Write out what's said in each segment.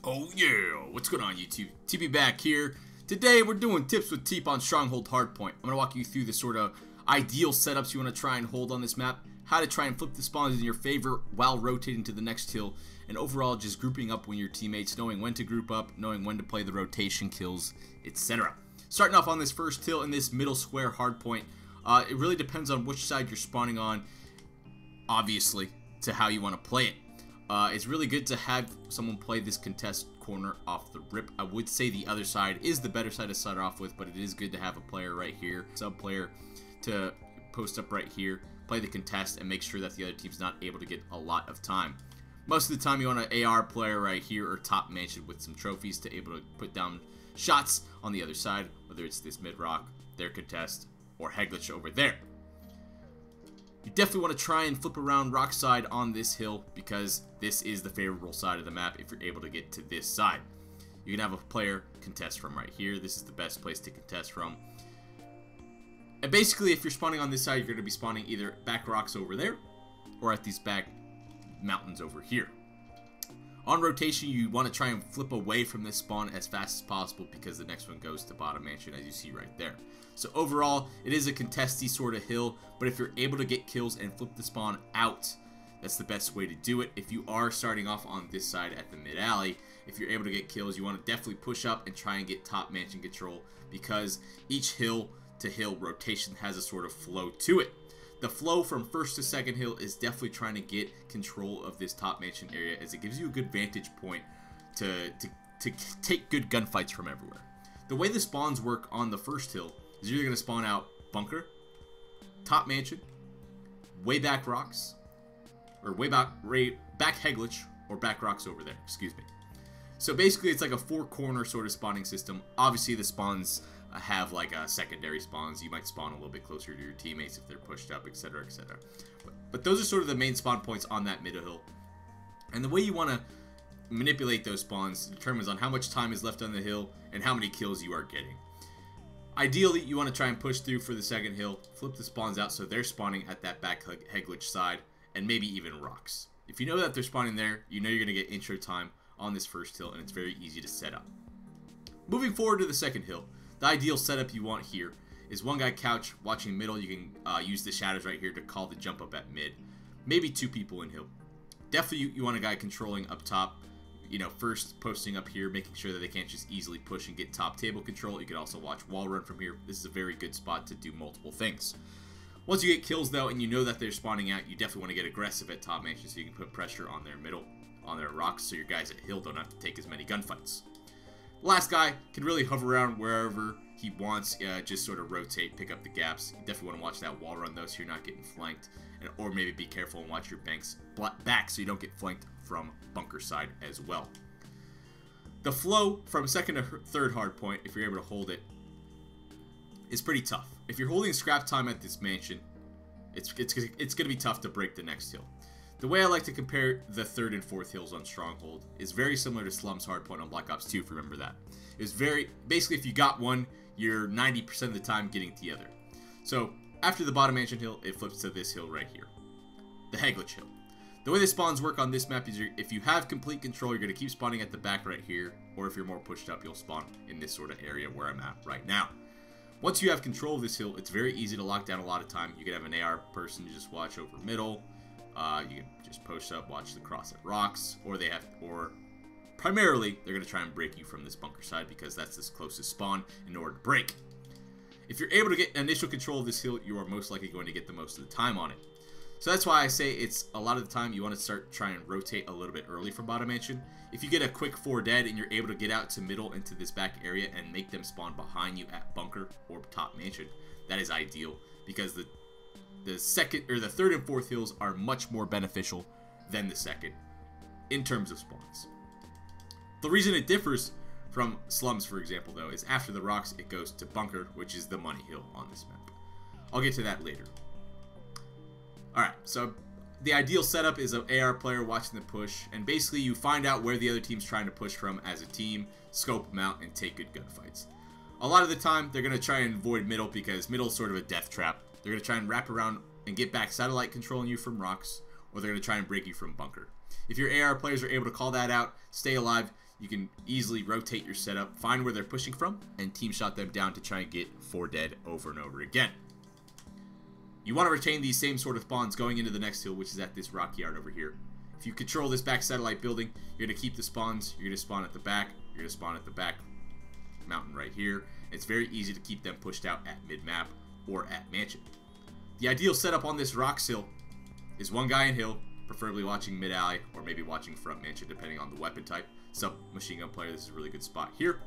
Oh yeah, what's going on YouTube? TeeP back here. Today we're doing tips with TeeP on Stronghold Hardpoint. I'm going to walk you through the sort of ideal setups you want to try and hold on this map, how to try and flip the spawns in your favor while rotating to the next hill, and overall just grouping up with your teammates, knowing when to group up, knowing when to play the rotation kills, etc. Starting off on this first hill in this middle square hardpoint, it really depends on which side you're spawning on, obviously, to how you want to play it. It's really good to have someone play this contest corner off the rip. I would say the other side is the better side to start off with, but it is good to have a player right here, sub player, to post up right here, play the contest, and make sure that the other team's not able to get a lot of time. Most of the time you want an AR player right here or top mansion with some trophies to able to put down shots on the other side, whether it's this mid rock, their contest, or Headglitch over there. You definitely want to try and flip around rock side on this hill because this is the favorable side of the map if you're able to get to this side. You can have a player contest from right here. This is the best place to contest from. And basically if you're spawning on this side, you're going to be spawning either back rocks over there or at these back mountains over here. On rotation, you want to try and flip away from this spawn as fast as possible because the next one goes to bottom mansion, as you see right there. So overall, it is a contesty sort of hill, but if you're able to get kills and flip the spawn out, that's the best way to do it. If you are starting off on this side at the mid alley, if you're able to get kills, you want to definitely push up and try and get top mansion control because each hill to hill rotation has a sort of flow to it. The flow from first to second hill is definitely trying to get control of this top mansion area as it gives you a good vantage point to take good gunfights from everywhere. The way the spawns work on the first hill is you're going to spawn out bunker, top mansion, way back rocks, or way back Headglitch, or back rocks over there, excuse me. So basically it's like a four corner sort of spawning system. Obviously the spawns have like secondary spawns. You might spawn a little bit closer to your teammates if they're pushed up, etc, etc. But those are sort of the main spawn points on that middle hill. And the way you want to manipulate those spawns determines on how much time is left on the hill and how many kills you are getting. Ideally, you want to try and push through for the second hill, flip the spawns out so they're spawning at that back Headglitch side, and maybe even rocks. If you know that they're spawning there, you know you're going to get intro time on this first hill, and it's very easy to set up. Moving forward to the second hill, the ideal setup you want here is one guy couch watching middle. You can use the shadows right here to call the jump up at mid. Maybe two people in hill. Definitely you want a guy controlling up top. You know, first posting up here, making sure that they can't just easily push and get top table control. You can also watch wall run from here. This is a very good spot to do multiple things. Once you get kills though, and you know that they're spawning out, you definitely want to get aggressive at top mansion so you can put pressure on their middle, on their rocks, so your guys at hill don't have to take as many gunfights. Last guy can really hover around wherever he wants, just sort of rotate, pick up the gaps. You definitely want to watch that wall run though so you're not getting flanked, or maybe be careful and watch your banks back so you don't get flanked from bunker side as well. The flow from second to third hard point, if you're able to hold it, is pretty tough. If you're holding scrap time at this mansion, it's going to be tough to break the next hill. The way I like to compare the third and fourth hills on Stronghold is very similar to Slum's hardpoint on Black Ops 2, if you remember that. It's basically if you got one, you're 90% of the time getting the other. So after the bottom mansion hill, it flips to this hill right here, the Headglitch hill. The way the spawns work on this map is if you have complete control, you're going to keep spawning at the back right here, or if you're more pushed up, you'll spawn in this sort of area where I'm at right now. Once you have control of this hill, it's very easy to lock down a lot of time. You can have an AR person just watch over middle. You can just post up, watch the cross at rocks, or primarily they're going to try and break you from this bunker side because that's this closest spawn in order to break. If you're able to get initial control of this hill, you are most likely going to get the most of the time on it. So that's why I say it's a lot of the time you want to start trying to rotate a little bit early from bottom mansion. If you get a quick 4 dead and you're able to get out to middle into this back area and make them spawn behind you at bunker or top mansion, that is ideal because the second or the third and fourth hills are much more beneficial than the second in terms of spawns. The reason it differs from Slums, for example, though, is after the rocks it goes to bunker, which is the money hill on this map. I'll get to that later. Alright, so the ideal setup is an AR player watching the push, and basically you find out where the other team's trying to push from as a team, scope them out, and take good gunfights. A lot of the time, they're going to try and avoid middle because middle is sort of a death trap. They're going to try and wrap around and get back satellite controlling you from rocks, or they're going to try and break you from bunker. If your AR players are able to call that out, stay alive, you can easily rotate your setup, find where they're pushing from, and team shot them down to try and get 4 dead over and over again. You want to retain these same sort of spawns going into the next hill, which is at this rock yard over here. If you control this back satellite building, you're going to keep the spawns. You're going to spawn at the back. You're going to spawn at the back mountain right here. It's very easy to keep them pushed out at mid-map or at mansion. The ideal setup on this rocks hill is one guy in hill, preferably watching mid-alley or maybe watching front mansion depending on the weapon type. Submachine gun player, this is a really good spot here.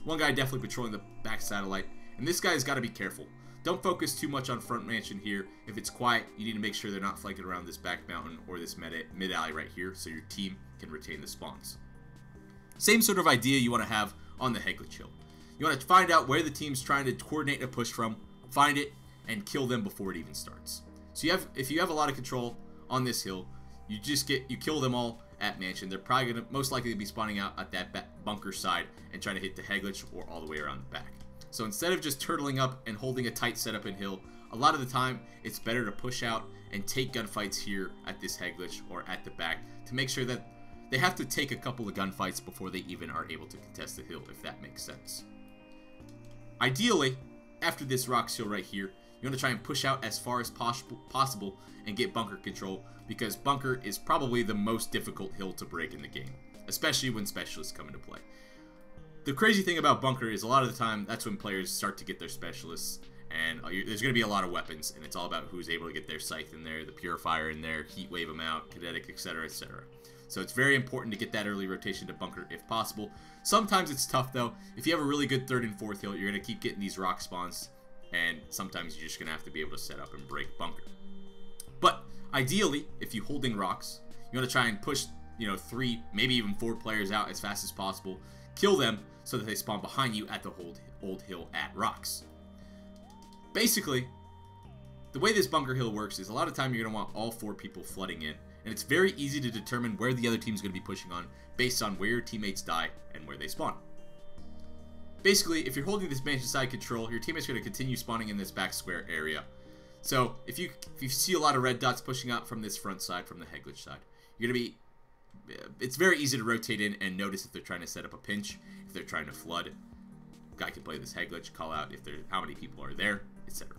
One guy definitely patrolling the back satellite, and this guy's got to be careful. Don't focus too much on front mansion here. If it's quiet, you need to make sure they're not flanking around this back mountain or this mid-alley right here so your team can retain the spawns. Same sort of idea you want to have on the Headglitch hill. You want to find out where the team's trying to coordinate a push from, find it, and kill them before it even starts. So if you have a lot of control on this hill, you kill them all at mansion. They're probably going to most likely to be spawning out at that bunker side and trying to hit the Headglitch or all the way around the back. So instead of just turtling up and holding a tight setup in hill, a lot of the time it's better to push out and take gunfights here at this Headglitch or at the back to make sure that they have to take a couple of gunfights before they even are able to contest the hill, if that makes sense. Ideally, after this rocks hill right here, you want to try and push out as far as possible and get bunker control, because bunker is probably the most difficult hill to break in the game, especially when specialists come into play. The crazy thing about bunker is a lot of the time that's when players start to get their specialists, and there's going to be a lot of weapons, and it's all about who's able to get their scythe in there, the purifier in there, heat wave them out, kinetic, etc., etc. So it's very important to get that early rotation to bunker if possible. Sometimes it's tough though. If you have a really good 3rd and 4th hill, you're going to keep getting these rock spawns, and sometimes you're just going to have to be able to set up and break bunker. But ideally, if you're holding rocks, you want to try and push 3, maybe even 4 players out as fast as possible, kill them so that they spawn behind you at the old hill at rocks. Basically, the way this bunker hill works is a lot of time you're going to want all 4 people flooding in, and it's very easy to determine where the other team's going to be pushing on based on where your teammates die and where they spawn. Basically, if you're holding this mansion side control, your teammates are going to continue spawning in this back square area. So if you see a lot of red dots pushing out from this front side, from the Headglitch side, you're going to be it's very easy to rotate in and notice if they're trying to set up a pinch, if they're trying to flood. Guy can play this Headglitch, call out if there's how many people are there, etc.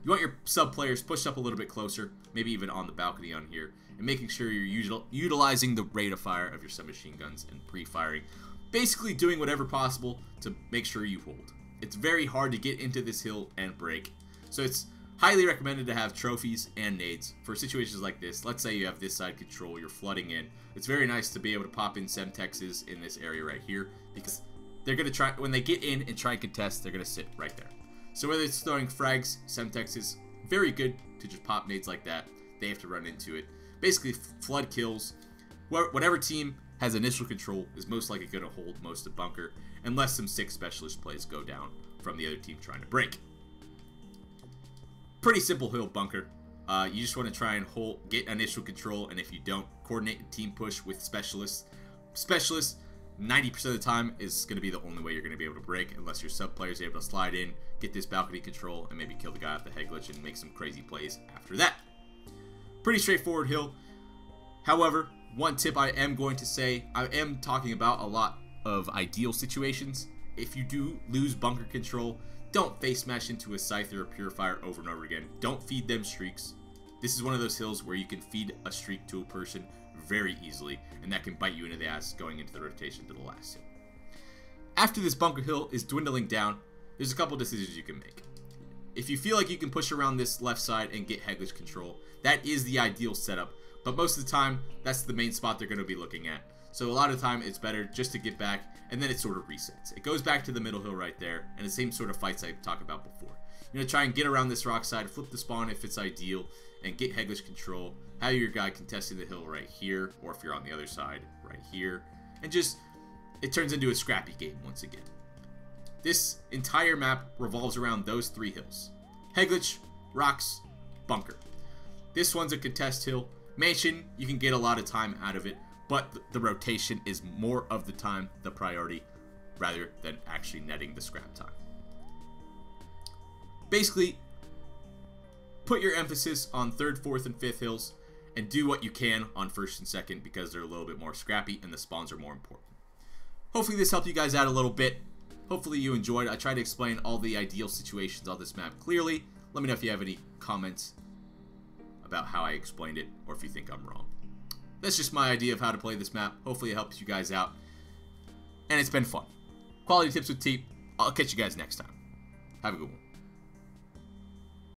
You want your sub players pushed up a little bit closer, maybe even on the balcony on here, and making sure you're utilizing the rate of fire of your submachine guns and pre-firing. Basically doing whatever possible to make sure you hold. It's very hard to get into this hill and break, so it's highly recommended to have trophies and nades for situations like this. Let's say you have this side control, you're flooding in. It's very nice to be able to pop in Semtexes in this area right here, because they're going to try, when they get in and try and contest, they're going to sit right there. So whether it's throwing frags, Semtexes, very good to just pop nades like that. They have to run into it. Basically, flood kills. Whatever team has initial control is most likely going to hold most of bunker, unless some 6 specialist plays go down from the other team trying to break. Pretty simple hill bunker. You just want to try and get initial control, and if you don't, coordinate a team push with specialists. Specialists, 90% of the time, is going to be the only way you're going to be able to break, unless your sub players are able to slide in, get this balcony control, and maybe kill the guy at the Headglitch and make some crazy plays after that. Pretty straightforward hill. However, one tip I am going to say, I am talking about a lot of ideal situations. If you do lose bunker control, don't face smash into a scythe or a purifier over and over again. Don't feed them streaks. This is one of those hills where you can feed a streak to a person very easily, and that can bite you into the ass going into the rotation to the last hill. After this bunker hill is dwindling down, there's a couple decisions you can make. If you feel like you can push around this left side and get Headglitch control, that is the ideal setup, but most of the time, that's the main spot they're going to be looking at. So a lot of the time, it's better just to get back, and then it sort of resets. It goes back to the middle hill right there, and the same sort of fights I talked about before. You're going to try and get around this rock side, flip the spawn if it's ideal, and get Headglitch control. Have your guy contesting the hill right here, or if you're on the other side, right here. And just, it turns into a scrappy game once again. This entire map revolves around those 3 hills. Headglitch, rocks, bunker. This one's a contest hill. Mansion, you can get a lot of time out of it, but the rotation is more of the time the priority rather than actually netting the scrap time. Basically, put your emphasis on 3rd, 4th, and 5th hills and do what you can on 1st and 2nd because they're a little bit more scrappy and the spawns are more important. hopefully this helped you guys out a little bit. Hopefully you enjoyed it. I tried to explain all the ideal situations on this map clearly. Let me know if you have any comments about how I explained it, or if you think I'm wrong. That's just my idea of how to play this map. Hopefully it helps you guys out. And it's been fun. Quality Tips with TeeP. I'll catch you guys next time. Have a good one.